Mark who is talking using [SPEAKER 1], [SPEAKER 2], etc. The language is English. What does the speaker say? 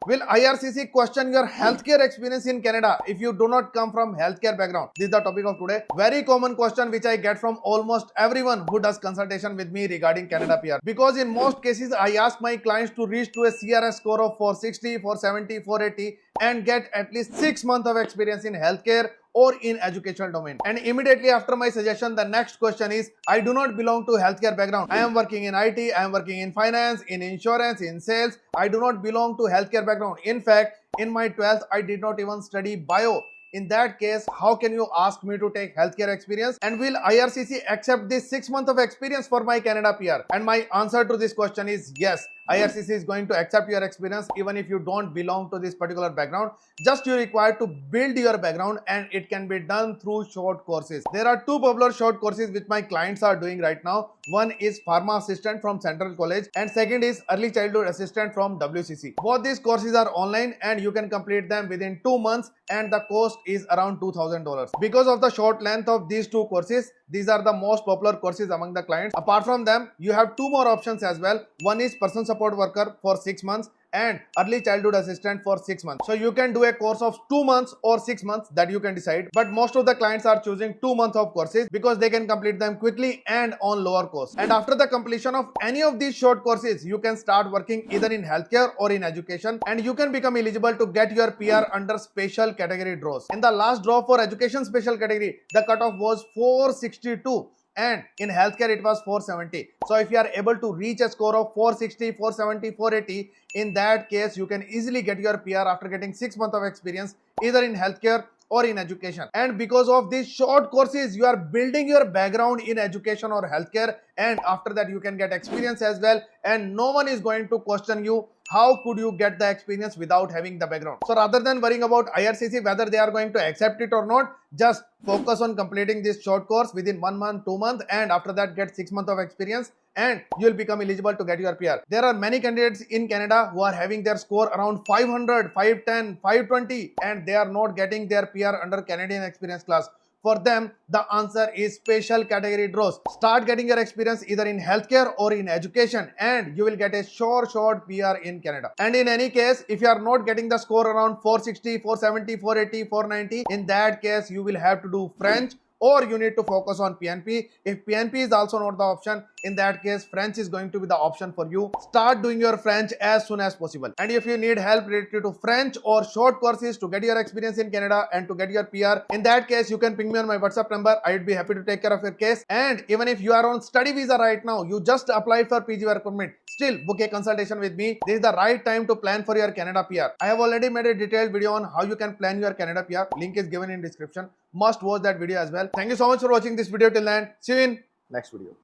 [SPEAKER 1] Will IRCC question your healthcare experience in Canada if you do not come from healthcare background? This is the topic of today. Very common question which I get from almost everyone who does consultation with me regarding Canada PR. Because in most cases, I ask my clients to reach to a CRS score of 460, 470, 480 and get at least 6 months of experience in healthcare or in educational domain. And immediately after my suggestion, the next question is, I do not belong to healthcare background. I am working in IT, I am working in finance, in insurance, in sales. I do not belong to healthcare background. In fact, in my 12th, I did not even study bio. In that case, how can you ask me to take healthcare experience? And will IRCC accept this 6 months of experience for my Canada PR? And my answer to this question is yes. IRCC is going to accept your experience even if you don't belong to this particular background. Just you require to build your background, and it can be done through short courses. There are two popular short courses which my clients are doing right now. One is Pharma Assistant from Central College and second is Early Childhood Assistant from WCC. Both these courses are online and you can complete them within 2 months, and the cost is around $2,000. Because of the short length of these two courses, these are the most popular courses among the clients. Apart from them, you have two more options as well. One is Person Support Worker for 6 months and Early Childhood Assistant for 6 months. So you can do a course of 2 months or 6 months, that you can decide. But most of the clients are choosing 2 months of courses because they can complete them quickly and on lower cost. And after the completion of any of these short courses, you can start working either in healthcare or in education, and you can become eligible to get your PR under special category draws. In the last draw for education special category, the cutoff was 462. And in healthcare it was 470. So if you are able to reach a score of 460, 470, 480, in that case you can easily get your PR after getting 6 months of experience either in healthcare or in education. And because of these short courses, you are building your background in education or healthcare, and after that you can get experience as well, and no one is going to question you how could you get the experience without having the background. So rather than worrying about IRCC whether they are going to accept it or not, just focus on completing this short course within 1 month, 2 months, and after that get 6 months of experience and you will become eligible to get your PR. There are many candidates in Canada who are having their score around 500, 510, 520 and they are not getting their PR under Canadian experience class. For them, the answer is special category draws. Start getting your experience either in healthcare or in education and you will get a short PR in Canada. And in any case, if you are not getting the score around 460, 470, 480, 490, in that case, you will have to do French or you need to focus on PNP. If PNP is also not the option, in that case, French is going to be the option for you. Start doing your French as soon as possible. And if you need help related to French or short courses to get your experience in Canada and to get your PR, in that case, you can ping me on my WhatsApp number. I would be happy to take care of your case. And even if you are on study visa right now, you just applied for PG work permit, still book a consultation with me. This is the right time to plan for your Canada PR. I have already made a detailed video on how you can plan your Canada PR. Link is given in description. Must watch that video as well. Thank you so much for watching this video till then. See you in next video.